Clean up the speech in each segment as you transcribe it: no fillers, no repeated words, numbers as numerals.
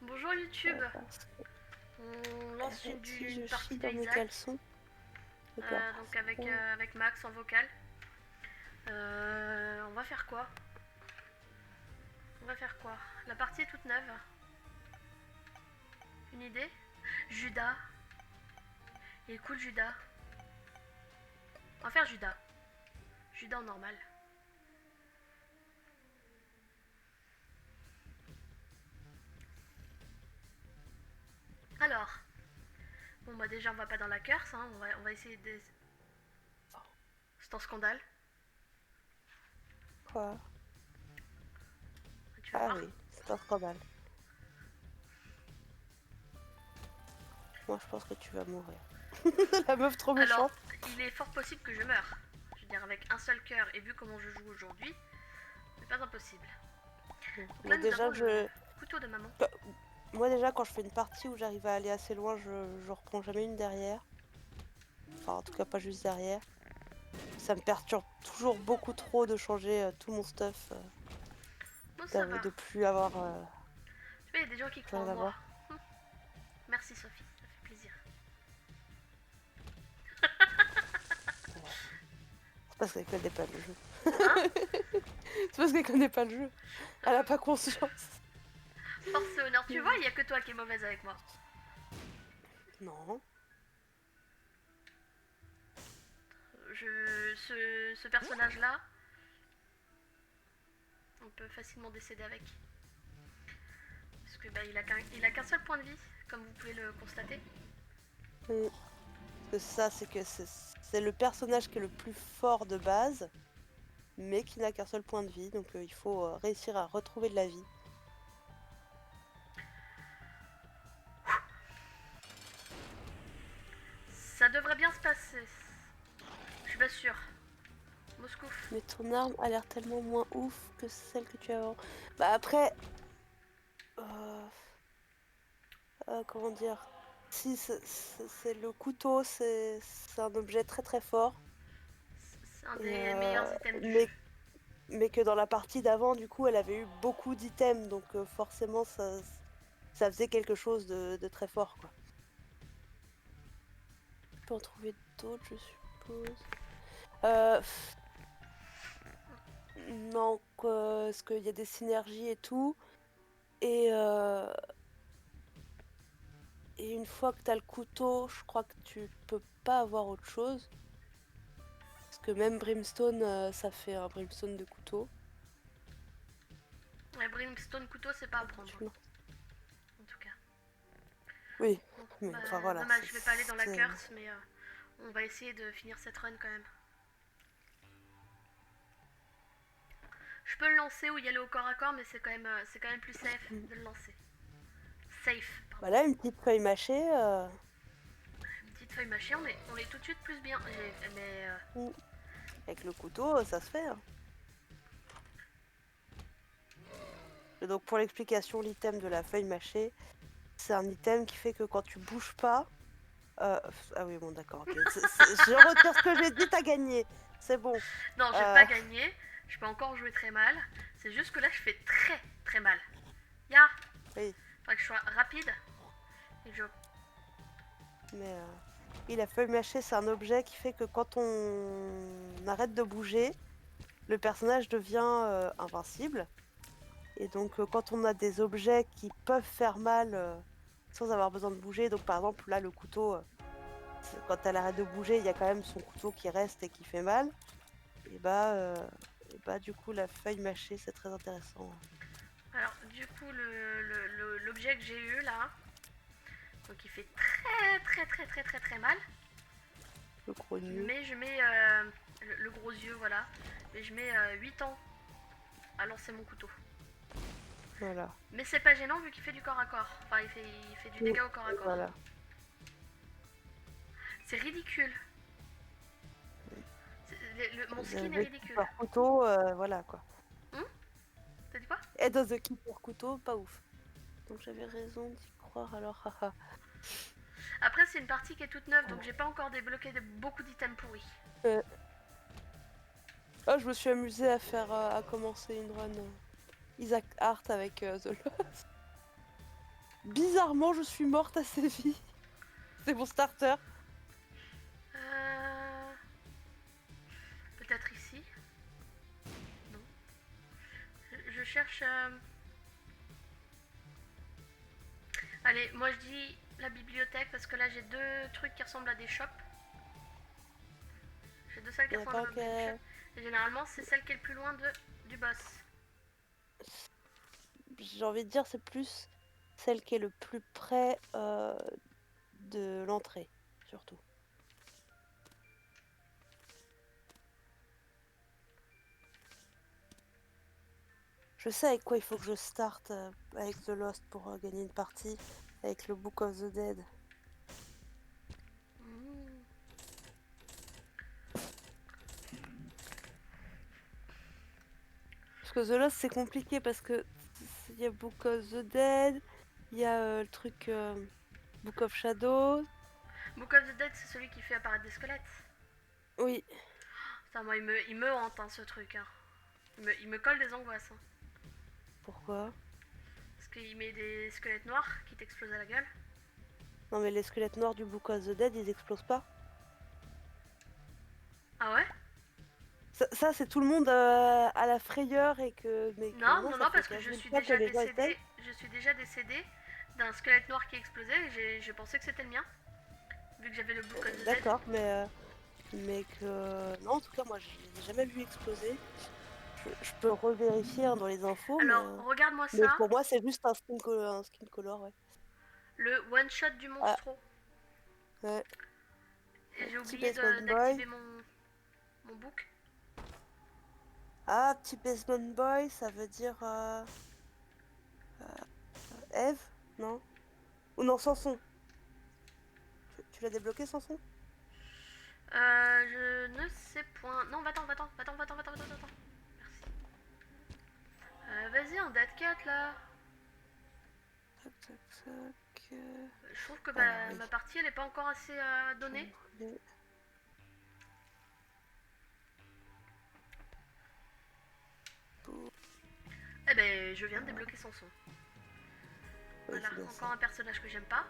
Bonjour YouTube, Parce que on lance si une je partie chie de dans mes Isaac, caleçons, d'accord. donc avec, Oh, avec Max en vocal. On va faire quoi? On va faire quoi? La partie est toute neuve. Une idée? Judas. Il est cool Judas. On va faire Judas. Judas en normal. Alors, bon bah déjà on va pas dans la curse, hein. On va essayer de... C'est un scandale, quoi? tu vas Ah voir. oui, c'est un scandale. Moi je pense que tu vas mourir. La meuf trop Alors, méchante. il est fort possible que je meure. Je veux dire, avec un seul cœur et vu comment je joue aujourd'hui, c'est pas impossible. Donc là Moi nous déjà, avons le couteau de maman. Moi déjà quand je fais une partie où j'arrive à aller assez loin, je reprends jamais une derrière. Enfin en tout cas pas juste derrière. Ça me perturbe toujours beaucoup trop de changer tout mon stuff, Bon ça va. de plus avoir Tu vois, il y a des gens qui plus croient en rien à moi. voir. Merci Sophie, ça fait plaisir. C'est parce qu'elle connaît pas le jeu. Hein? C'est parce qu'elle connaît pas le jeu. Elle a pas conscience. Force et honneur, tu vois, il y a que toi qui est mauvaise avec moi. Non. Ce personnage-là, on peut facilement décéder avec. Parce que bah, il a qu'un seul point de vie, comme vous pouvez le constater. Mm. Parce que ça, c'est que c'est le personnage qui est le plus fort de base, mais qui n'a qu'un seul point de vie. Donc il faut réussir à retrouver de la vie. Ça devrait bien se passer. Je suis pas sûre. Moscouf. Mais ton arme a l'air tellement moins ouf que celle que tu as avant. Bah après, euh, comment dire? Si c'est le couteau, c'est un objet très très fort. C'est un Et, des meilleurs items du jeu. mais que dans la partie d'avant, du coup, elle avait eu beaucoup d'items, donc forcément, ça faisait quelque chose de très fort, quoi. Tu peux en trouver d'autres, je suppose. Euh, pff, non, parce qu'il y a des synergies et tout. Et, euh, et une fois que t'as le couteau, je crois que tu peux pas avoir autre chose. Parce que même Brimstone, ça fait un Brimstone de couteau. Ouais, Brimstone couteau, c'est pas à prendre. Tu- En tout cas. Oui, Bon, mais bah, enfin voilà. dommage, je vais pas aller dans la C'est- curse, mais on va essayer de finir cette run quand même. Je peux le lancer ou y aller au corps à corps, mais c'est quand même plus safe Mm. de le lancer. Safe, pardon. Voilà, une petite feuille mâchée. Une petite feuille mâchée, on est tout de suite plus bien. Mais Mm. Avec le couteau, ça se fait, hein. Et donc pour l'explication, l'item de la feuille mâchée, c'est un item qui fait que quand tu bouges pas... Ah oui, bon d'accord, ok. Je retire ce que j'ai dit, t'as gagné. C'est bon. non, j'ai Euh, pas gagné. Je peux encore jouer très mal. C'est juste que là, je fais très très mal. Ya, oui, faudrait que je sois rapide. Et que je... mais... Oui, la feuille mâchée, c'est un objet qui fait que quand on arrête de bouger, le personnage devient invincible. Et donc quand on a des objets qui peuvent faire mal sans avoir besoin de bouger, donc par exemple là le couteau, quand elle arrête de bouger, il y a quand même son couteau qui reste et qui fait mal. Et bah du coup la feuille mâchée c'est très intéressant. Alors, du coup, l'objet que j'ai eu là, donc il fait très très très très très très mal. Le gros nœud. Mais je mets le gros yeux, voilà. Mais je mets 8 ans à lancer mon couteau. Voilà. Mais c'est pas gênant vu qu'il fait du corps à corps. Enfin, il fait du Mm. dégât au corps à Et corps. voilà. C'est ridicule. Mon Vous skin est avez ridicule. Keeper couteau, voilà quoi. T'as dit quoi? Et dans The Keeper couteau, pas ouf. Donc j'avais raison d'y croire alors, haha. Après, c'est une partie qui est toute neuve, donc j'ai pas encore débloqué beaucoup d'items pourris. Euh, Oh, je me suis amusée à faire, à commencer une run Isaac Hart avec The Lost. bizarrement, je suis morte à Séville. C'est mon starter. Peut-être ici. Non. Je cherche... Allez, moi je dis la bibliothèque parce que là j'ai deux trucs qui ressemblent à des shops. J'ai deux salles qui Il n'y a ressemblent pas à des que... shops. Et généralement c'est celle qui est le plus loin du boss. J'ai envie de dire, c'est plus celle qui est le plus près de l'entrée, surtout. Je sais avec quoi il faut que je starte avec The Lost pour gagner une partie, avec le Book of the Dead. Mmh. Parce que The Lost c'est compliqué parce que il y a Book of the Dead, il y a le truc Book of Shadows. Book of the Dead c'est celui qui fait apparaître des squelettes. Oui, Putain, moi il me hante hein, ce truc. Hein. Il me colle des angoisses. Hein. pourquoi? Parce qu'il met des squelettes noirs qui t'explosent à la gueule. Non mais les squelettes noirs du Book of the Dead ils explosent pas. Ah ouais? Ça c'est tout le monde à la frayeur et que... Mais que Non, non, non, ça non, fait parce que 15 je 000 suis fois que déjà les gens essayent. décédée. Je suis déjà décédée d'un squelette noir qui explosait et j'ai pensé que c'était le mien. Vu que j'avais le Book of the Dead. D'accord, mais que... Non, en tout cas, moi, je les ai jamais vus exploser. Je peux revérifier hein, dans les infos, Alors, regarde-moi mais ça. pour moi, c'est juste un skin color, ouais. Le one shot du Ah, monstro. ouais. Et j'ai Petit oublié basement boy. d'activer mon book. Ah, petit basement boy, ça veut dire... Eve? Non? Ou non, Samson. Tu l'as débloqué, Samson? Je ne sais point. Non, va-t'en. Merci. Vas-y, un dead cat là. Tac, tac, tac. Je trouve que Alors, oui. ma partie elle est pas encore assez donnée. Eh ben, je viens de débloquer son son. Oui, Voilà, c'est bien encore ça. un personnage que j'aime pas.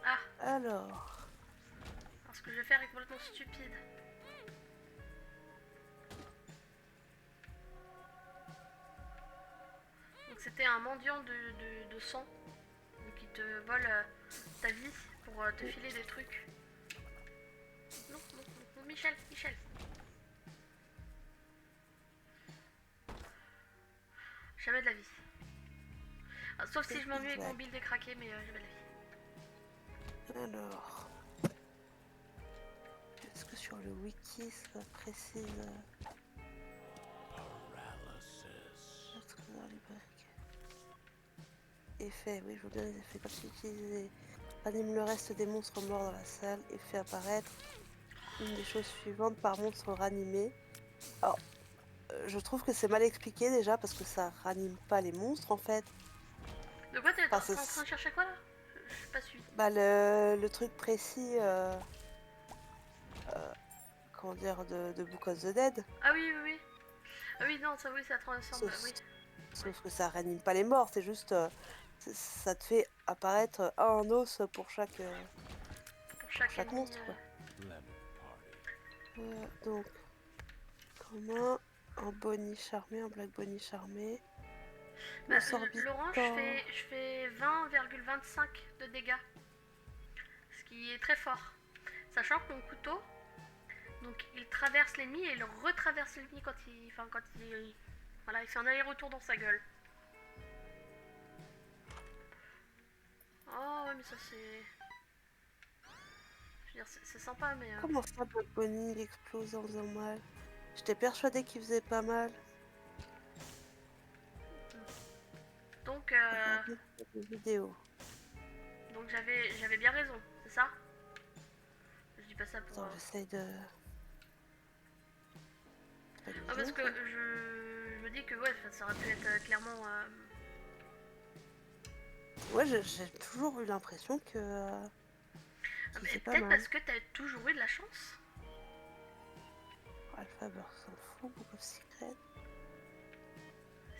Ah, Alors... alors ce que je vais faire est complètement stupide. Donc c'était un mendiant de sang donc, qui te vole ta vie pour te filer des trucs. Non, Michel. Jamais de la vie. Ah, sauf si je m'ennuie avec mon build décraqué, mais jamais de la vie. Alors... Est-ce que sur le wiki ça précise... Effet, oui, je vois bien les effets. Quand tu utilises anime le reste des monstres morts dans la salle et fait apparaître une des choses suivantes par monstre ranimé. Alors, je trouve que c'est mal expliqué déjà parce que ça ranime pas les monstres en fait. De quoi t'es en Enfin, train de chercher quoi là? Je suis pas suivi. bah, le truc précis, comment dire, de Book of the Dead. Ah oui. Ah oui, non, ça oui, ça transforme. Oui. Sauf que ça ranime pas les morts, c'est juste. Ça te fait apparaître un os pour chaque Chaque monstre. Quoi. Donc, commun, un Bonnie charmé, un Black Bonnie charmé. Laurent, je fais 20,25 de dégâts. Ce qui est très fort. Sachant que mon couteau, donc il traverse l'ennemi et il retraverse l'ennemi quand il. Enfin, quand il. Voilà, il fait un aller-retour dans sa gueule. Oh, ouais, mais ça c'est. Je veux dire, c'est sympa, mais. Comment ça, Black Bonnie, il explose en faisant mal? J'étais persuadée qu'il faisait pas mal. Donc, des vidéos. Donc j'avais bien raison, c'est ça? Je dis pas ça pour. Attends, j'essaye de. Ah, parce que je me dis que ouais, ça aurait pu être clairement. Ouais, j'ai toujours eu l'impression que. Peut-être parce que t'as toujours eu de la chance. Alpha Burst s'en fout, Book of Secret.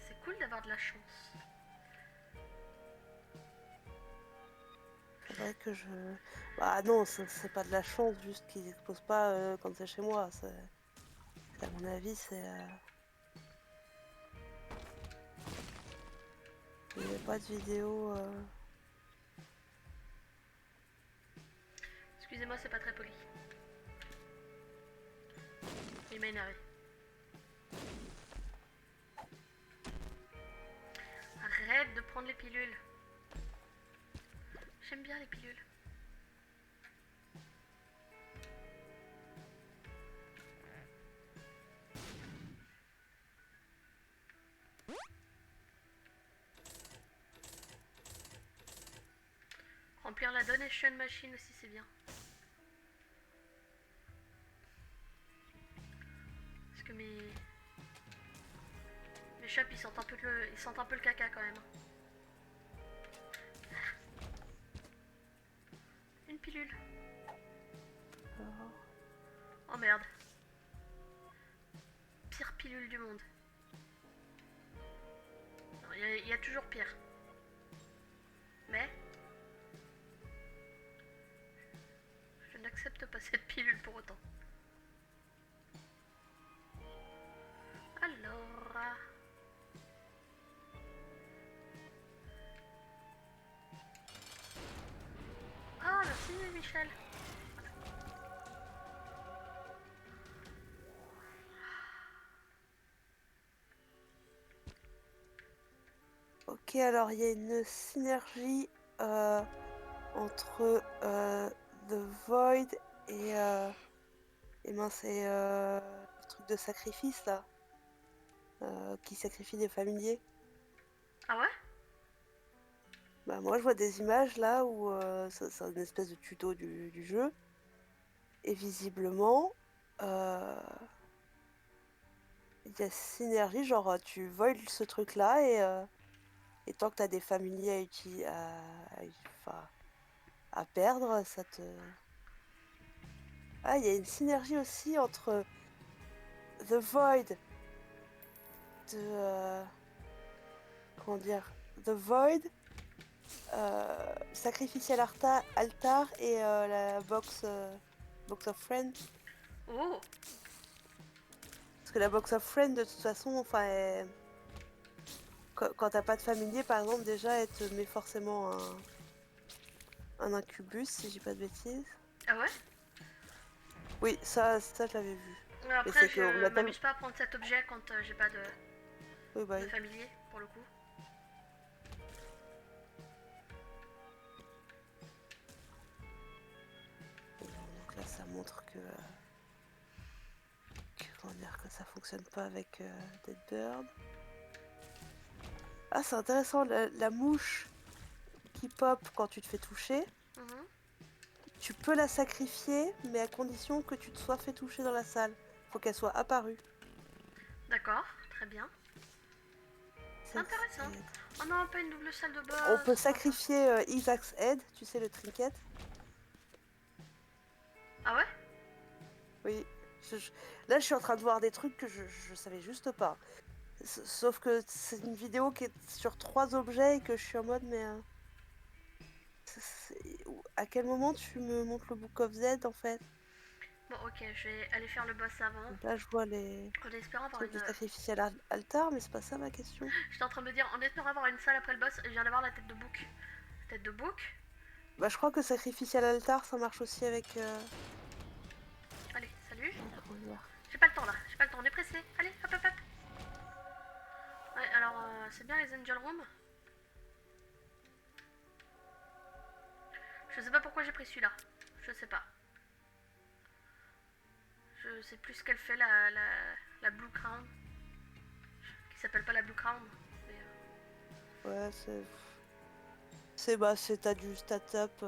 C'est cool d'avoir de la chance. c'est vrai que je... Bah non, c'est pas de la chance, juste qu'ils explosent pas quand c'est chez moi. À mon avis, c'est... Il n'y a pas de vidéo... Excusez-moi, c'est pas très poli. Il m'a énervé. Arrête de prendre les pilules. J'aime bien les pilules. Remplir la donation machine aussi, c'est bien. Parce que mes shops, ils sentent un peu le caca quand même. Une pilule. Oh merde. Pire pilule du monde. Il y a toujours pire. Mais je n'accepte pas cette pilule pour autant. Alors... Ah, merci Michel. Ok, alors il y a une synergie entre The Void et mince, c'est le truc de sacrifice là, qui sacrifie des familiers. Ah ouais? Bah moi je vois des images là où c'est une espèce de tuto du jeu. Et visiblement, il y a synergie, genre tu voles ce truc là et tant que tu as des familiers enfin, à perdre, ça te... Ah, il y a une synergie aussi entre The Void de... comment dire? The Void, Sacrificial Altar et la Box of Friends. Oh! Parce que la Box of Friends, de toute façon, enfin, quand t'as pas de familier, par exemple, déjà, elle te met forcément un incubus, si j'ai pas de bêtises. Ah ouais? Oui, ça je l'avais vu. Et Après, c'est qu'on je a tellement... m'amuse pas à prendre cet objet quand j'ai pas Oui, bah de oui. familier, pour le coup. Donc là, ça montre comment dire, que ça fonctionne pas avec Deadbird. Ah, c'est intéressant, la mouche qui pop quand tu te fais toucher, Mhm. tu peux la sacrifier, mais à condition que tu te sois fait toucher dans la salle. Faut qu'elle soit apparue. D'accord, très bien. C'est intéressant. Oh non, pas une double salle de boss. On peut sacrifier Isaac's Head, tu sais, le trinket. Ah ouais? Oui. Là, je suis en train de voir des trucs que je savais juste pas. Sauf que c'est une vidéo qui est sur 3 objets et que je suis en mode, mais... à quel moment tu me montres le Book of Z, en fait? Bon, ok, je vais aller faire le boss avant. Donc là, je vois les En espérant avoir trucs une... de sacrificial altar, mais c'est pas ça ma question. J'étais en train de me dire, en espérant avoir une salle après le boss, je viens d'avoir la tête de bouc. Tête de bouc. Bah, je crois que sacrificial altar, ça marche aussi avec... Allez, salut. comment dire? J'ai pas le temps là, j'ai pas le temps, on est pressé. Allez, hop hop hop. Ouais, alors c'est bien les Angel Room. Je sais pas pourquoi j'ai pris celui-là. Je sais pas. Je sais plus ce qu'elle fait la Blue Crown. Qui s'appelle pas la Blue Crown. Mais, Ouais, t'as du stat-up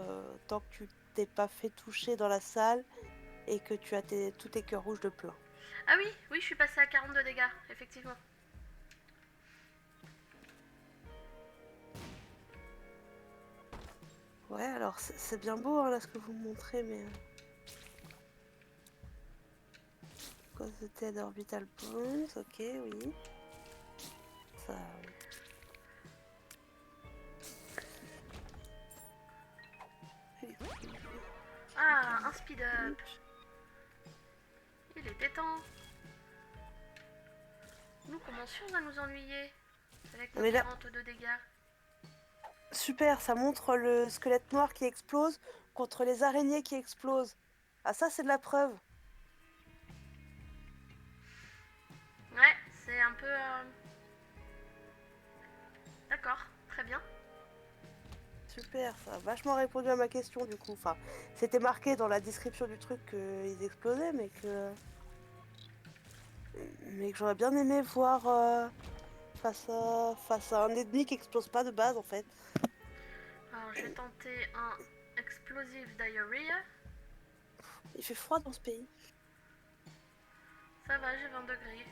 tant que tu t'es pas fait toucher dans la salle et que tu as tous tes cœurs rouges de plein. Ah oui, oui, je suis passée à 42 dégâts, effectivement. Ouais, alors c'est bien beau hein, là ce que vous me montrez, mais... Cause de Dead Orbital Bones, ok, oui. Ça... speed up. Il était temps. Nous commencions à nous ennuyer avec nos Mais là- 42 dégâts. Super, ça montre le squelette noir qui explose contre les araignées qui explosent. Ah ça c'est de la preuve. Ouais, c'est un peu... D'accord, très bien. Super, ça a vachement répondu à ma question du coup. Enfin, c'était marqué dans la description du truc qu'ils explosaient, mais que j'aurais bien aimé voir face à un ennemi qui explose pas de base en fait. Alors, je vais tenter un Explosive Diarrhea. Il fait froid dans ce pays. Ça va, j'ai 20 degrés.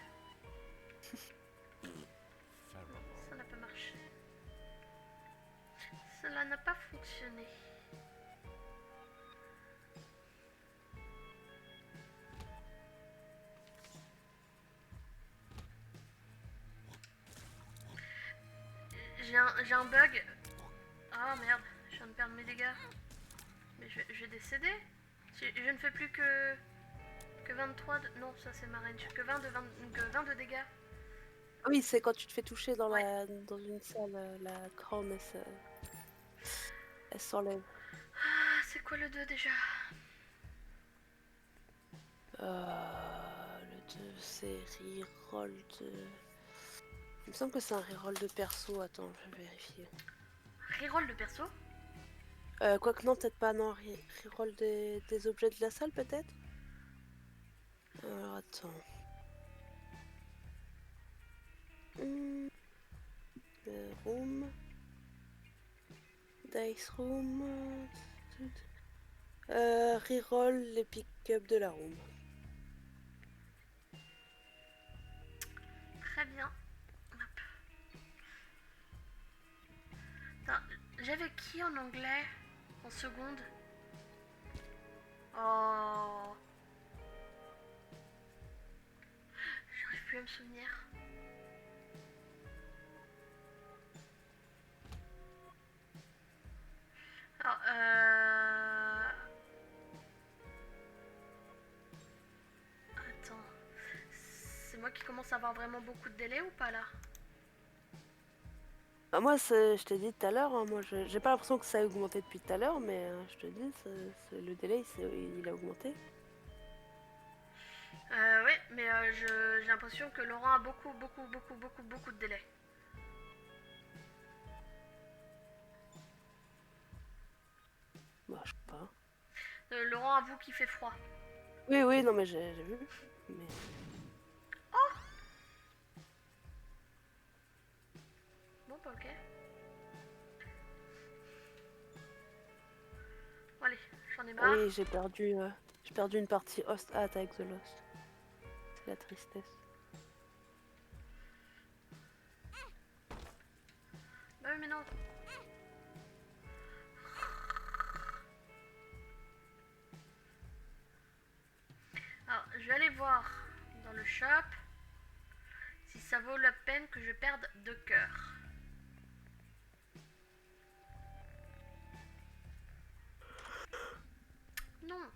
Ça n'a pas marché. Cela n'a pas fonctionné. J'ai un bug. Ah merde, je viens de perdre mes dégâts. Mais je vais décéder. Je ne fais plus que 23 de... Non, ça c'est ma range. Que 20 de dégâts. Oui, c'est quand tu te fais toucher dans Ouais. dans une salle, la crâne elle s'enlève. Ah, c'est quoi le 2 déjà? Le 2 c'est reroll de... Il me semble que c'est un reroll de perso, attends, je vais vérifier. Reroll de perso? Quoique non, peut-être pas, non, reroll des objets de la salle peut-être. Alors attends. Room. Dice room. Reroll les pick-up de la room. Très bien. Hop. Attends, j'avais qui en anglais? En seconde? Oh. J'arrive plus à me souvenir. Alors, Attends. C'est moi qui commence à avoir vraiment beaucoup de délai ou pas là? Bah, moi, je t'ai dit tout à l'heure, hein, moi j'ai pas l'impression que ça a augmenté depuis tout à l'heure, mais je te dis, le délai il a augmenté. Oui, mais j'ai l'impression que Laurent a beaucoup de délai. Bah, je sais pas. Laurent avoue qu'il fait froid. Oui, oui, non, mais j'ai vu. Mais... Bon, bah ok. Bon, allez, j'en ai marre. Oui, j'ai perdu une partie Host Hat avec The Lost. C'est la tristesse. Bah oui, mais non. Alors, je vais aller voir dans le shop si ça vaut la peine que je perde 2 cœurs. Non.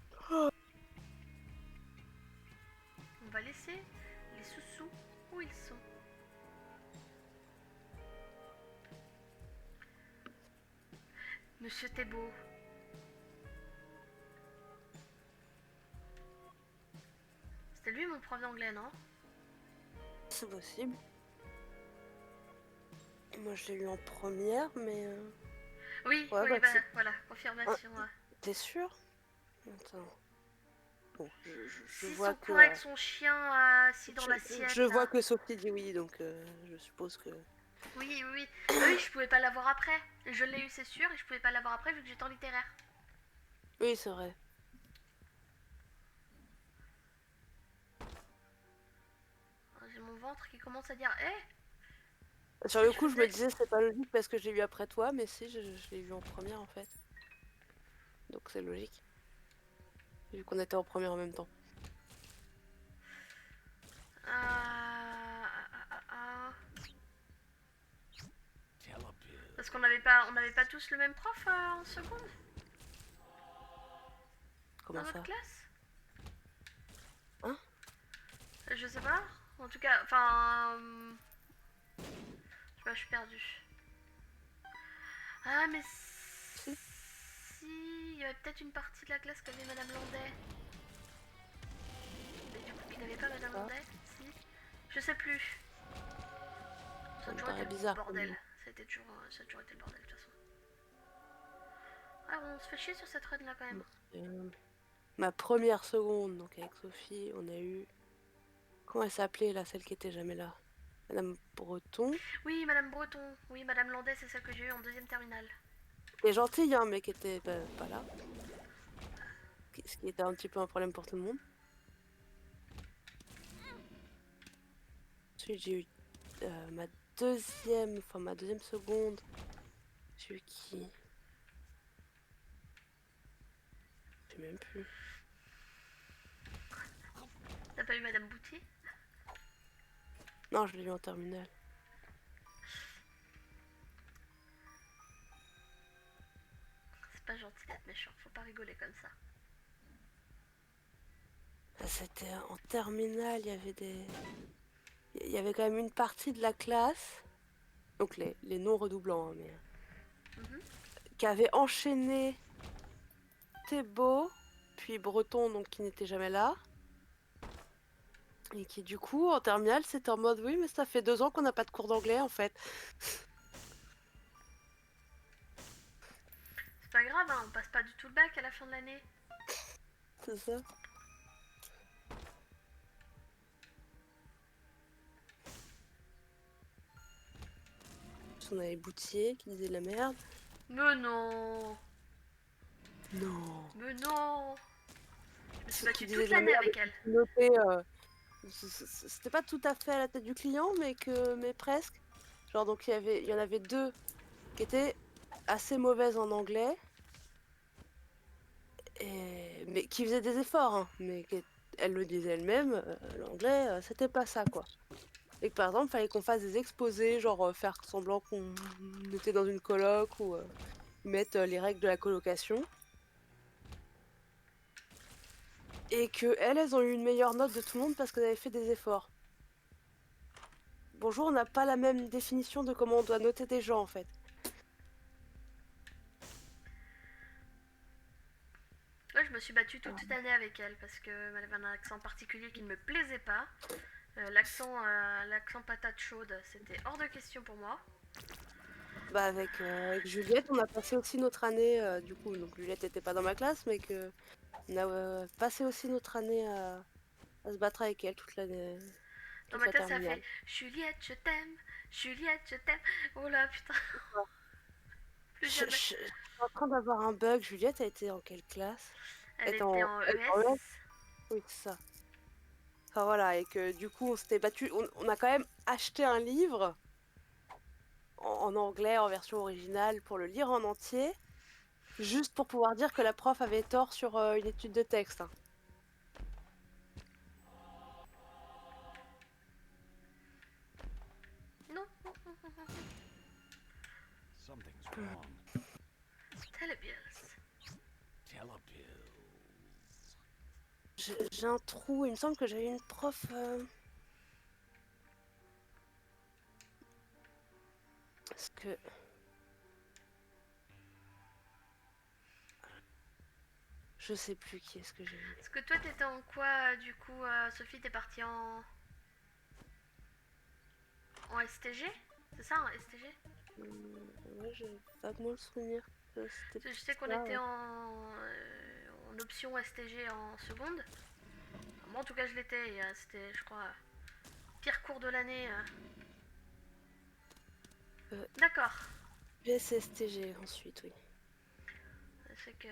On va laisser les sous-sous où ils sont. Monsieur Thébault. C'était lui mon prof d'anglais, non? C'est possible. Moi, je l'ai eu en première, mais... Oui, Ouais, oui, bah, bah, voilà, confirmation. Ouais. T'es sûr? Attends. Bon, je Si vois son que... coin avec son chien assis dans l'assiette. Je vois que Sophie dit oui, donc je suppose que... Oui, oui, oui. Bah oui, je pouvais pas l'avoir après. Je l'ai eu, c'est sûr, et je pouvais pas l'avoir après vu que j'étais en littéraire. Oui, c'est vrai. J'ai mon ventre qui commence à dire hé. Sur le coup, je me disais c'est pas logique parce que j'ai eu après toi, mais si, je l'ai eu en première en fait. Donc c'est logique. Vu qu'on était en première en même temps. Parce qu'on n'avait pas tous le même prof en seconde. Comment dans ça? votre classe? Hein? Je sais pas. En tout cas, enfin... je sais pas, je suis perdue. Ah, mais Si. si... Il y avait peut-être une partie de la classe qu'avait Madame Landais. Mais du coup, qui n'avait pas Madame Ah, Landais? Si. Je sais plus. Ça ça a me toujours été paraît le bizarre comme bordel. nom. Ça a toujours été le bordel, de toute façon. Ah, on se fait chier sur cette run là quand même. Euh, Ma première seconde, donc avec Sophie, on a eu... Comment elle s'appelait là, celle qui était jamais là? Madame Breton. Oui, Madame Breton. Oui, Madame Landais, c'est celle que j'ai eue en deuxième terminale. Qui est gentille, hein, mais qui était pas là. Ce qui était un petit peu un problème pour tout le monde. Ensuite, j'ai eu ma deuxième seconde. J'ai eu qui? Je sais même plus. T'as pas eu Madame Boutier? Non, je l'ai eu en terminale. C'est pas gentil d'être méchant, faut pas rigoler comme ça. C'était en terminale, il y avait quand même une partie de la classe, donc les non redoublants, hein, mais Mhm. qui avait enchaîné Thébault, puis Breton, donc qui n'était jamais là, et qui du coup en terminale c'était en mode oui, mais ça fait 2 ans qu'on n'a pas de cours d'anglais en fait. C'est pas grave, hein, on passe pas du tout le bac à la fin de l'année. C'est ça. On avait Boutier qui disait de la merde. Mais non. Non. Mais non. Je me suis Ceux qui battue disaient toute de la l'année merde, avec elle. qui notaient, c'était pas tout à fait à la tête du client, mais presque. Genre donc il y en avait 2 qui étaient assez mauvaises en anglais, mais qui faisaient des efforts, hein, elle le disait elle-même, l'anglais c'était pas ça quoi. Et que par exemple fallait qu'on fasse des exposés, genre faire semblant qu'on était dans une coloc ou mettre les règles de la colocation. Et que elles ont eu une meilleure note de tout le monde parce qu'elles avaient fait des efforts. Bonjour, on n'a pas la même définition de comment on doit noter des gens en fait. Ouais, je me suis battue toute l'année avec elle parce qu'elle avait un accent particulier qui ne me plaisait pas. L'accent patate chaude, c'était hors de question pour moi. Bah avec Juliette, on a passé aussi notre année, du coup, donc Juliette n'était pas dans ma classe, mais que on a passé aussi notre année à se battre avec elle Dans toute ma la classe, ça fait terminale. Juliette, je t'aime, Juliette, je t'aime. Oh là, putain, plus Je jamais. suis en train d'avoir un bug. Juliette a été en quelle classe? Elle était en Elle est en ES? ES. Oui, c'est ça. Enfin voilà, et que du coup on s'était battu. On a quand même acheté un livre en anglais, en version originale, pour le lire en entier, juste pour pouvoir dire que la prof avait tort sur une étude de texte, hein. Non, Something's wrong. Telebills. Telepills. J'ai un trou, il me semble que j'avais une prof. Parce que. Je sais plus qui est-ce que j'ai eu. Est-ce que toi t'étais en quoi du coup Sophie, t'es partie en STG? C'est ça, en STG? Ouais, j'ai vaguement le souvenir que c'était Je plus sais qu'on ça, était ouais. en option STG en seconde. Moi en tout cas je l'étais et c'était je crois pire cours de l'année. D'accord. PSSTG ensuite, oui. Je sais que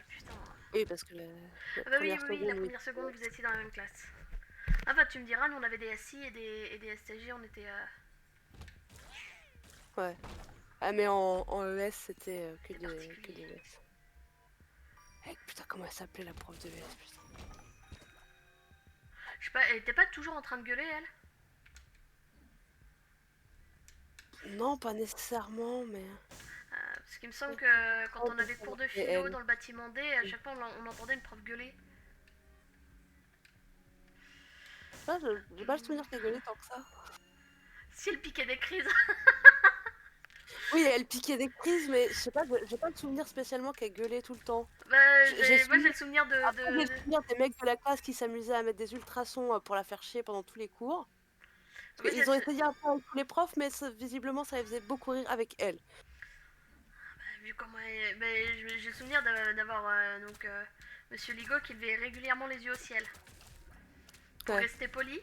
putain. Oui, parce que la Ah bah oui, première oui, oui, la seconde, oui. première seconde vous étiez dans la même classe. Enfin tu me diras, nous on avait des SI et des STG, on était... Ouais. Ah, mais en ES, c'était que C'était que particulier. des ES. Eh, putain, comment elle s'appelait la prof de ES, putain. Je sais pas, elle était pas toujours en train de gueuler elle? Non, pas nécessairement, mais. Parce qu'il me semble que quand on avait cours de philo elle. dans le bâtiment D, à chaque fois on entendait une prof gueuler. Ah, j'ai pas le souvenir qu'elle gueulait tant que ça. Si elle piquait des crises. Oui, elle piquait des crises, mais je sais pas, j'ai pas le souvenir spécialement qu'elle gueulait tout le temps. Bah, moi j'ai le souvenir Après, j'ai le souvenir des mecs de la classe qui s'amusaient à mettre des ultrasons pour la faire chier pendant tous les cours. Moi, Parce qu'ils ont essayé un peu avec tous les profs, mais visiblement ça les faisait beaucoup rire avec elle. vu comment j'ai le souvenir d'avoir Monsieur Ligo qui levait régulièrement les yeux au ciel. Pour Ouais. rester poli.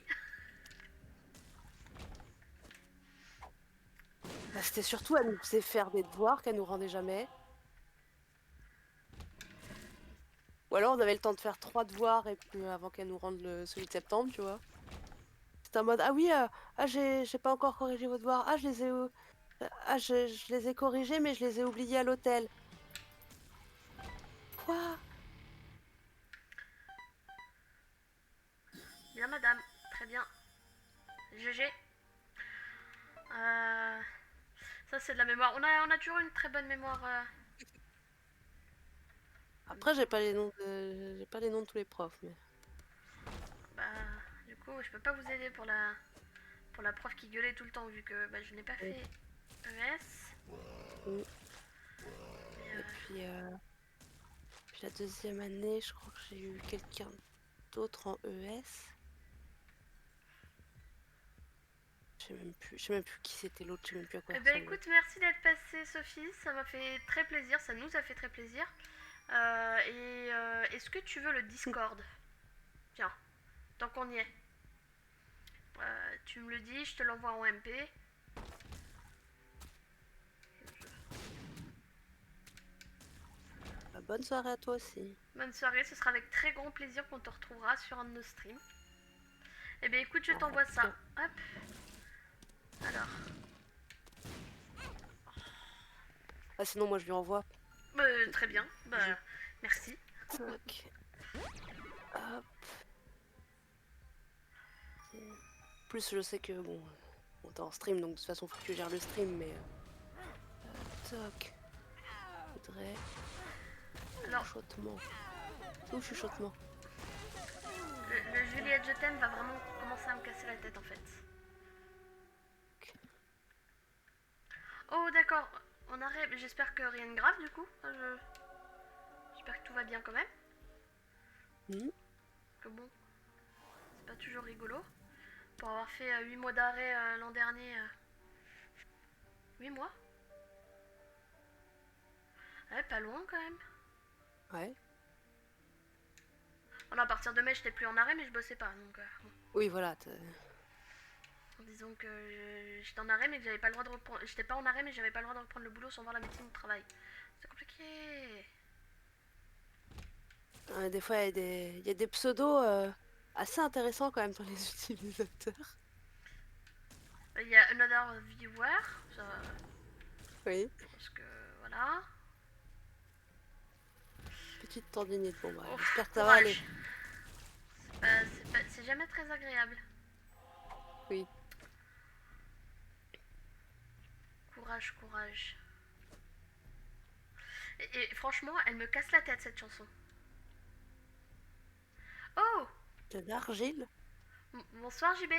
Bah, c'était surtout, elle nous faisait faire des devoirs qu'elle nous rendait jamais. Ou alors on avait le temps de faire 3 devoirs et puis, avant qu'elle nous rende celui de septembre, tu vois. C'était en mode, ah oui, j'ai pas encore corrigé vos devoirs. Ah, je les ai corrigés, mais je les ai oubliés à l'hôtel. Quoi? Bien madame, très bien. GG. Ça c'est de la mémoire. On a toujours une très bonne mémoire. Après, j'ai pas les noms de tous les profs, mais. Bah, du coup, je peux pas vous aider pour la prof qui gueulait tout le temps vu que je n'ai pas fait ES. Oui. Mais, Et puis la deuxième année, je crois que j'ai eu quelqu'un d'autre en ES. Je sais même plus qui c'était l'autre, je sais même plus à quoi Eh il ben ressemblait. écoute, merci d'être passée Sophie, ça m'a fait très plaisir, ça nous a fait très plaisir. Est-ce que tu veux le Discord? Tiens, tant qu'on y est. Tu me le dis, je te l'envoie en MP. Bah, bonne soirée à toi aussi. Bonne soirée, ce sera avec très grand plaisir qu'on te retrouvera sur un de nos streams. Eh bien écoute, je t'envoie ça. Hop. Alors. Ah, sinon, moi je lui envoie. Très bien. Merci. Tac. Hop. Plus, je sais que bon, t'es en stream, donc de toute façon, faut que tu gères le stream, mais. Toc. Faudrait. Alors, Chuchotement. C'est où chuchotement? le Juliette je t'aime va vraiment commencer à me casser la tête en fait. Oh d'accord, on arrête. J'espère que rien de grave du coup. J'espère que tout va bien quand même. Que bon, c'est pas toujours rigolo. Pour avoir fait 8 mois d'arrêt l'an dernier. 8 mois? Ouais, pas loin quand même. Ouais. Alors à partir de mai, j'étais plus en arrêt, mais je bossais pas. Donc, bon. Oui, voilà. Disons que j'étais en arrêt, mais que j'avais pas le droit de reprendre. J'étais pas en arrêt, mais j'avais pas le droit de reprendre le boulot sans voir la médecine du travail. C'est compliqué. Des fois, il y a des pseudos assez intéressants quand même pour les utilisateurs. Il y a Another Viewer. Ça, Oui. je pense que voilà. Petite tendinite. Bon, bah, Oh, j'espère que ça va aller. C'est jamais très agréable. Oui. Courage, courage. Et franchement, elle me casse la tête cette chanson. Oh! De l'argile. Bonsoir JB.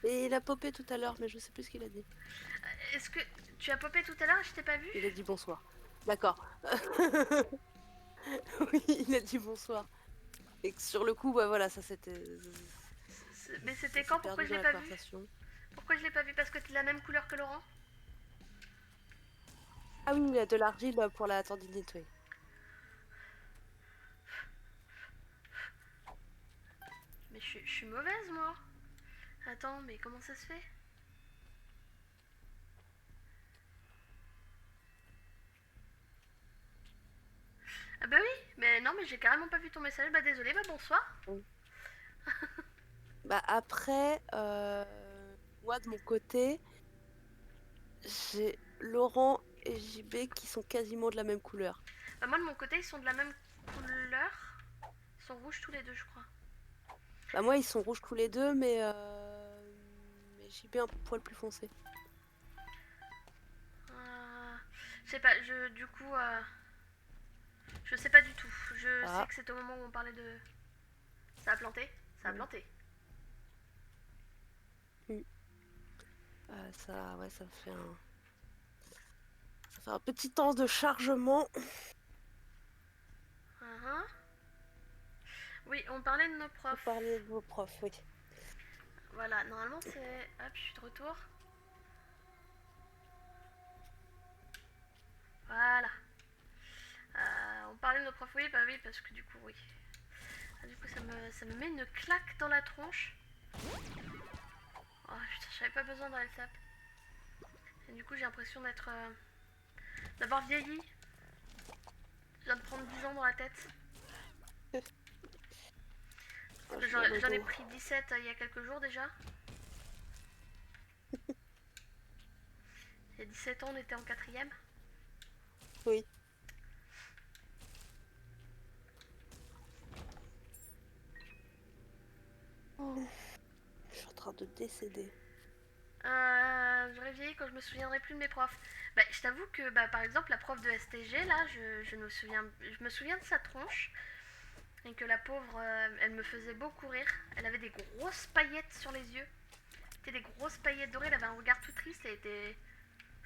Et il a popé tout à l'heure, mais je sais plus ce qu'il a dit. Est-ce que tu as popé tout à l'heure et je t'ai pas vu? Il a dit bonsoir. D'accord. Oui, il a dit bonsoir. Et que sur le coup, bah voilà, ça c'était. Mais c'était quand? Pourquoi je l'ai pas vu? Pourquoi je l'ai pas vu? Parce que t'es de la même couleur que Laurent? Ah oui, il y a de l'argile pour la tendinite, oui. Mais je suis mauvaise moi. Attends, mais comment ça se fait? Ah bah oui, mais non, mais j'ai carrément pas vu ton message. Bah désolé, bah bonsoir. Oui. Bah après, moi de mon côté, j'ai Laurent et JB qui sont quasiment de la même couleur. Bah moi de mon côté, ils sont de la même couleur. Ils sont rouges tous les deux, je crois. Bah moi, ils sont rouges tous les deux, mais JB un poil plus foncé. Je sais pas, du coup, je sais pas du tout. Je sais Ah, que c'est au moment où on parlait de... Ça a planté? Ça a mm, planté. mm. Ça, ouais, ça fait un petit temps de chargement. Uhum. Oui, on parlait de nos Vous profs. parliez de vos profs, oui. Voilà, normalement c'est... Hop, je suis de retour. Voilà. On parlait de nos profs, oui, bah oui, parce que du coup, oui. Ah, du coup, ça me met une claque dans la tronche. Oh putain, j'avais pas besoin d'un LSAP. Et du coup, j'ai l'impression d'être... d'avoir vieilli. Je viens de prendre 10 ans dans la tête. Ah, Parce que j'ai mal au j'en ai dos. pris 17 il y a quelques jours déjà. Il y a 17 ans, on était en quatrième. Oui. Oh, je suis en train de décéder. J'aurais vieilli quand je me souviendrai plus de mes profs. Bah, je t'avoue que, bah, par exemple, la prof de STG, là, je me souviens de sa tronche. Et que la pauvre, elle me faisait beaucoup rire. Elle avait des grosses paillettes sur les yeux. C'était des grosses paillettes dorées. Elle avait un regard tout triste. Je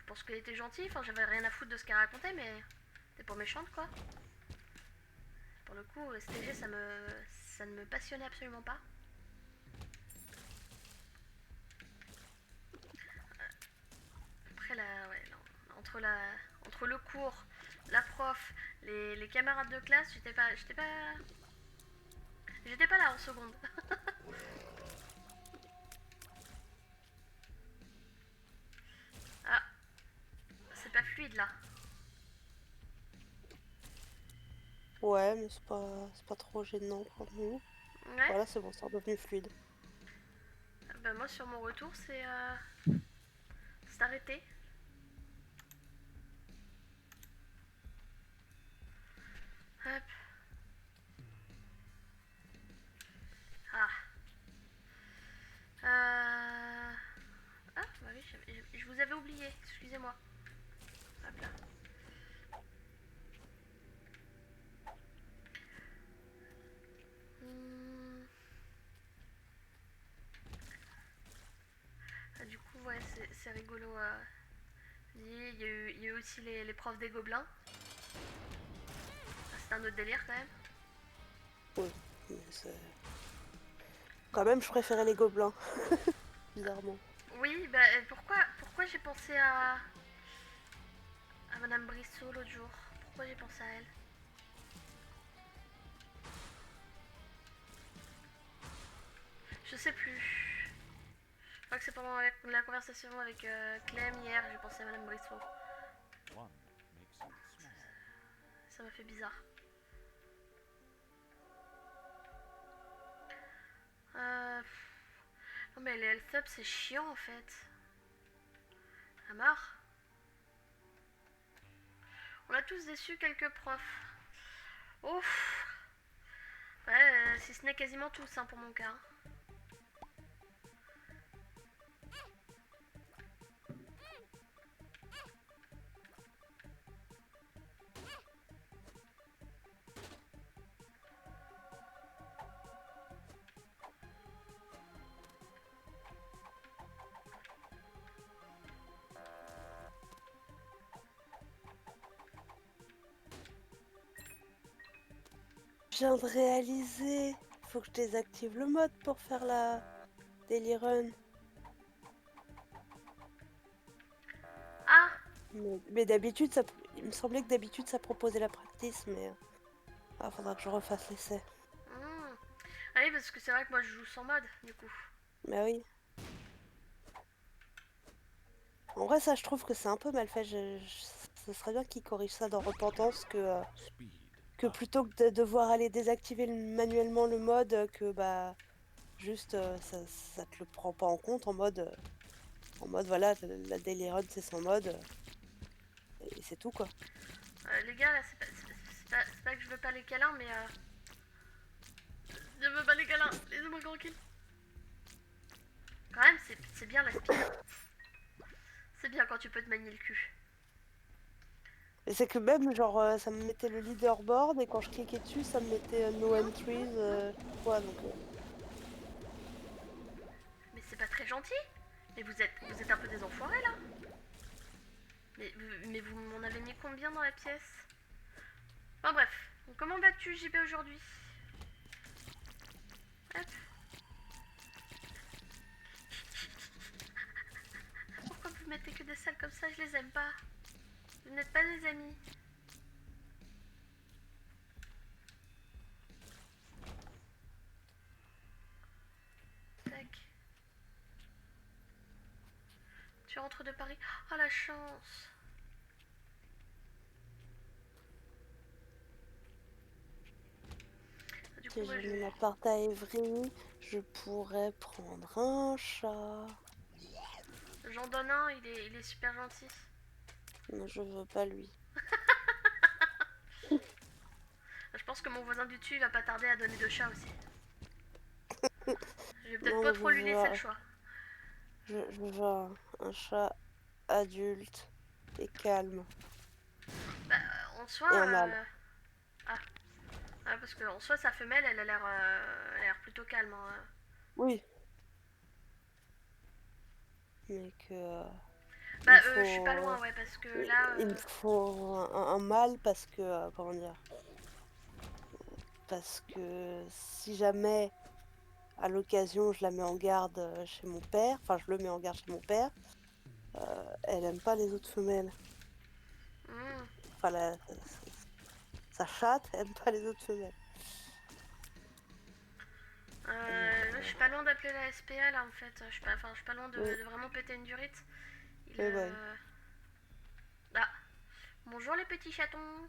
pense qu'elle était gentille. Enfin, j'avais rien à foutre de ce qu'elle racontait, mais c'était pas méchante, quoi. Pour le coup, STG, ça ne me passionnait absolument pas. Après, ouais, non, entre le cours, la prof, les camarades de classe, j'étais pas là en seconde. Ah, c'est pas fluide là. Ouais, mais c'est pas trop gênant pour nous. Ouais. Voilà, c'est bon, c'est redevenu fluide. Bah moi sur mon retour c'est arrêté. Hop. Ah. Ah bah oui, je vous avais oublié, excusez-moi. Hop là. Hmm. Ah, du coup ouais c'est rigolo. Il y a eu aussi les profs des gobelins. Ah, c'est un autre délire quand même. Oui, mais quand même, je préférais les gobelins, bizarrement. Oui, bah pourquoi j'ai pensé à Madame Brissot l'autre jour? Pourquoi j'ai pensé à elle? Je sais plus. Je crois que c'est pendant la conversation avec Clem hier, j'ai pensé à Madame Brissot. Ça m'a fait bizarre. Non mais les LSUP c'est chiant en fait. À marre. On a tous déçu quelques profs. Ouf. Ouais, si ce n'est quasiment tous hein, pour mon cas. Je viens de réaliser. Faut que je désactive le mode pour faire la daily run. Ah. Mais d'habitude, il me semblait que d'habitude ça proposait la practice, mais faudra que je refasse l'essai. Hmm. Ah oui parce que c'est vrai que moi je joue sans mode du coup. Bah oui. En vrai, ça, je trouve que c'est un peu mal fait. Ce serait bien qu'ils corrigent ça dans Repentance que plutôt que de devoir aller désactiver manuellement le mode, que bah juste ça te le prend pas en compte en mode voilà, la daily run c'est sans mode et c'est tout quoi. Les gars là c'est pas que je veux pas les câlins mais je veux pas les câlins, laissez-moi tranquille. Quand même c'est bien la speed. C'est bien quand tu peux te manier le cul. Et c'est que même, genre, ça me mettait le leaderboard et quand je cliquais dessus, ça me mettait no entries, quoi, donc... Mais c'est pas très gentil. Mais vous êtes un peu des enfoirés là. Mais vous m'en avez mis combien dans la pièce? Enfin bref, donc, comment vas-tu JB aujourd'hui? Hop. Pourquoi vous mettez que des salles comme ça? Je les aime pas. Vous n'êtes pas des amis. Tac. Tu rentres de Paris? Oh la chance. Du coup, Si ouais, je mets l'appart à Évry, je pourrais prendre un chat. j'en donne un, il est super gentil. Non, je veux pas lui. Je pense que mon voisin du dessus il va pas tarder à donner 2 chats aussi. Je vais peut-être Non, pas mais je trop lui laisser le veux, choix. je veux un chat adulte et calme. Bah, en soi. Et un mâle. Ah, ah, parce que en soi, sa femelle, elle a l'air plutôt calme, hein. Oui. Mais que... Bah, il je suis pas loin, faut... ouais, parce que là. Il me faut un mâle parce que... comment dire? Parce que si jamais, à l'occasion, je la mets en garde chez mon père, enfin, je le mets en garde chez mon père, elle aime pas les autres femelles. Hmm. Enfin, sa chatte aime pas les autres femelles. Donc, Là, je suis pas loin d'appeler la SPA là en fait. Je suis pas loin de, oui, de vraiment péter une durite. Il, oui, ouais. Ah, bonjour les petits chatons.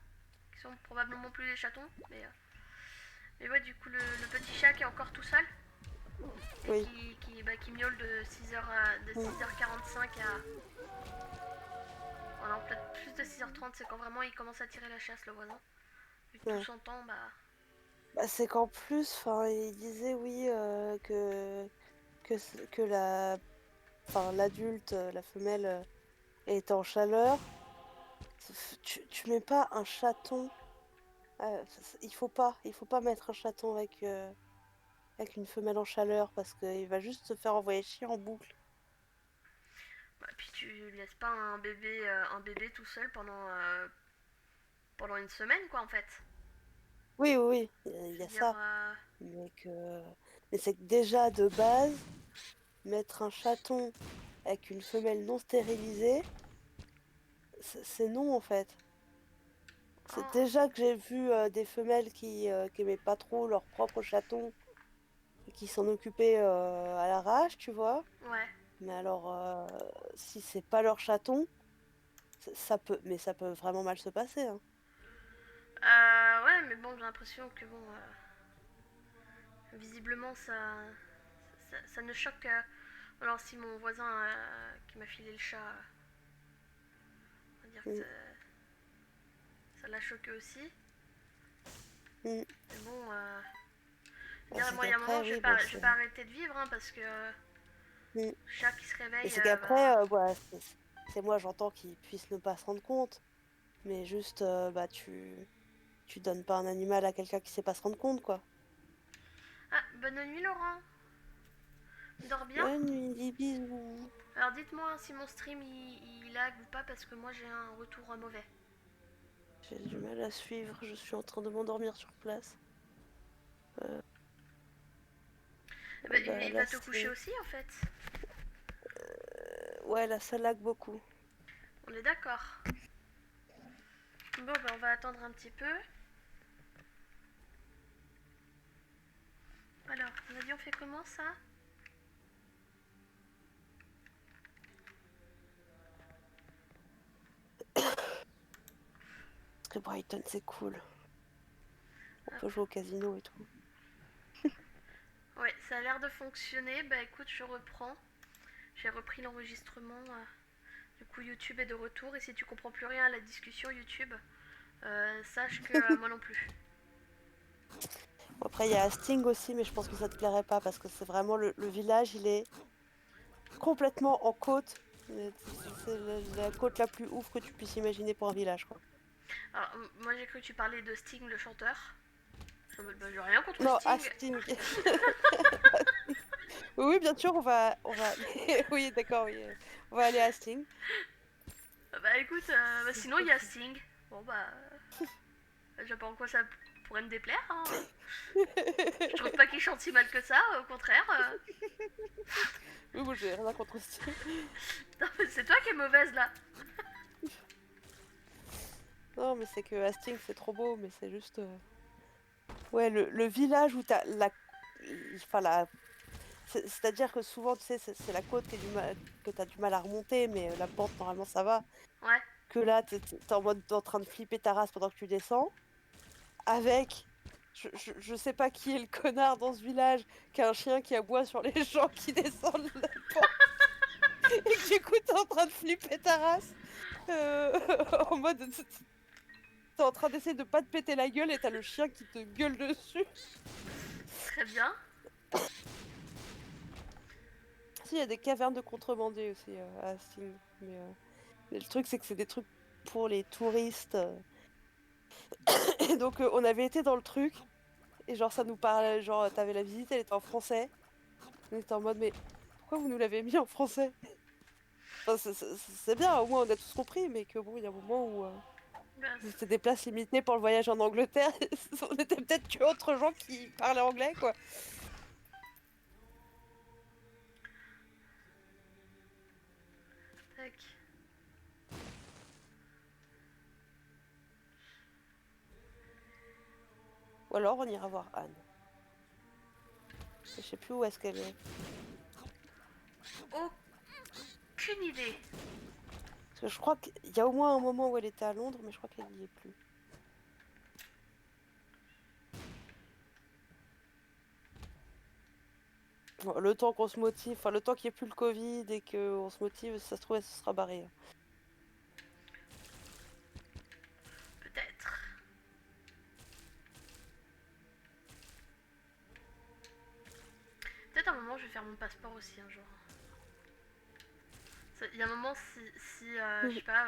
Qui sont probablement plus des chatons. Mais ouais, du coup, le petit chat qui est encore tout seul. Et Oui. qui miaule de 6h45 à. Oh non, peut-être plus de 6h30, c'est quand vraiment il commence à tirer la chasse, le voisin. Vu que tout Ouais. son temps, bah. Bah, c'est qu'en plus, enfin, il disait oui que enfin, l'adulte, la femelle est en chaleur. Tu mets pas un chaton. Il faut pas mettre un chaton avec une femelle en chaleur parce qu'il va juste se faire envoyer chier en boucle. Bah, puis tu laisses pas un bébé tout seul pendant une semaine, quoi, en fait. Oui, oui, oui, il Je y veux a dire. ça. Mais mais c'est que déjà de base, mettre un chaton avec une femelle non stérilisée, c'est non en fait. C'est Oh, déjà que j'ai vu des femelles qui aimaient pas trop leur propre chaton et qui s'en occupaient à l'arrache, tu vois. ouais. Mais alors, si c'est pas leur chaton, mais ça peut vraiment mal se passer, hein. Ouais, mais bon, j'ai l'impression que, bon. Visiblement, ça ne choque. Alors, si mon voisin qui m'a filé le chat, on va dire que Mm, ça l'a choqué aussi. mm. Mais bon, je Bah, dirais, c'est moi, il y a un moment, qu'après, je vais oui, bon, pas, je vais pas arrêter de vivre, hein, parce que mm. chat qui se Et réveille, c'est bah. qu'après, voilà, c'est moi, j'entends qu'ils puissent ne pas se rendre compte, mais juste, bah, tu donnes pas un animal à quelqu'un qui sait pas se rendre compte, quoi. Ah, bonne nuit, Laurent. Dors bien. Bonne nuit, des bisous. Alors, dites-moi si mon stream il lag ou pas, parce que moi, j'ai un retour mauvais. J'ai du mal à suivre, je suis en train de m'endormir sur place. Euh, Bah, il, bah il là, va te coucher c'est... aussi, en fait. Ouais, là, ça lag beaucoup. On est d'accord. Bon, bah, on va attendre un petit peu. Alors, on a dit on fait comment ça? Parce que Brighton, c'est cool. On Hop. peut jouer au casino et tout. Ouais, ça a l'air de fonctionner. Bah écoute, je reprends. J'ai repris l'enregistrement. Du coup, YouTube est de retour. Et si tu comprends plus rien à la discussion YouTube, sache que moi non plus. Bon, après, il y a Sting aussi, mais je pense que ça te plairait pas parce que c'est vraiment le village, il est complètement en côte. C'est la côte la plus ouf que tu puisses imaginer pour un village, quoi. Alors, moi j'ai cru que tu parlais de Sting, le chanteur. Bah, j'ai rien contre Non, Sting. Sting. Oui, bien sûr, on va aller. Oui, d'accord, oui. On va aller à Sting. Bah écoute, sinon il y a Sting. Bon bah, je sais pas en quoi ça pourrait me déplaire. Hein. Je trouve pas qu'il chante si mal que ça, au contraire. Oui, moi j'ai rien contre Sting. Non, c'est toi qui es mauvaise là. Non, mais c'est que à Sting c'est trop beau, mais c'est juste. Ouais, le village où t'as la. Enfin, la. C'est-à-dire que souvent, tu sais, c'est la côte que t'as du mal à remonter, mais la pente, normalement, ça va. Ouais. Que là, t'es en mode en train de flipper ta race pendant que tu descends. Avec. Je sais pas qui est le connard dans ce village qui a un chien qui aboie sur les gens qui descendent la pente. Et que du coup, t'es en train de flipper ta race. En mode. T'es en train d'essayer de pas te péter la gueule et t'as le chien qui te gueule dessus. Très bien. Si, il y a des cavernes de contrebandiers aussi à Sting. Mais le truc, c'est que c'est des trucs pour les touristes. Et donc, on avait été dans le truc. Et genre, ça nous parlait. Genre, t'avais la visite, elle était en français. On était en mode, mais pourquoi vous nous l'avez mis en français? Enfin, c'est bien, au moins on a tous compris. Mais que bon, il y a un moment où Bah, c'était des places limitées pour le voyage en Angleterre. On était peut-être que autres gens qui parlaient anglais, quoi. tac. Ou alors, on ira voir Anne. Je sais plus où est-ce qu'elle est. Aucune idée. Parce que je crois qu'il y a au moins un moment où elle était à Londres, mais je crois qu'elle n'y est plus. Bon, le temps qu'on se motive, enfin le temps qu'il n'y ait plus le Covid et qu'on se motive, si ça se trouve, elle se sera barrée. Peut-être. Peut-être un moment je vais faire mon passeport aussi un jour. Il y a un moment si je sais pas,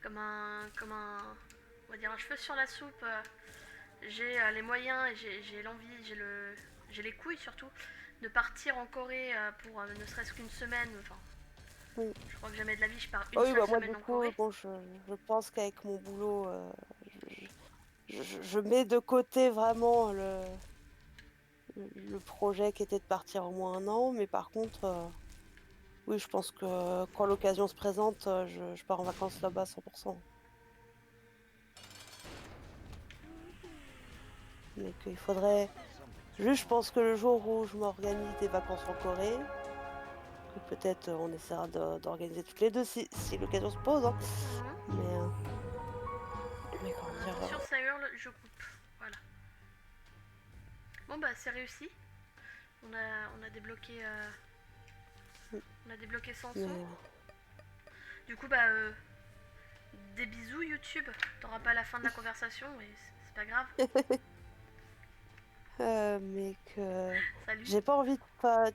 comme un, on va dire un cheveu sur la soupe, j'ai les moyens et j'ai l'envie, j'ai les couilles surtout de partir en Corée pour ne serait-ce qu'une semaine. Enfin, Oui. je crois que jamais de la vie je pars une Oh oui, seule bah moi semaine du en coup, Corée. bon, je pense qu'avec mon boulot, je mets de côté vraiment le projet qui était de partir au moins un an, mais par contre, oui, je pense que quand l'occasion se présente, je pars en vacances là-bas 100%. Mais qu'il faudrait. Juste, je pense que le jour où je m'organise des vacances en Corée, que peut-être on essaiera d'organiser toutes les deux si l'occasion se pose. Hein. Mais comment dire. Attention, ça hurle, je coupe. Voilà. Bon bah c'est réussi. On a débloqué. On a débloqué sans son. Du coup bah des bisous YouTube. T'auras pas la fin de la conversation et c'est pas grave. Mais que Salut. j'ai pas envie de pas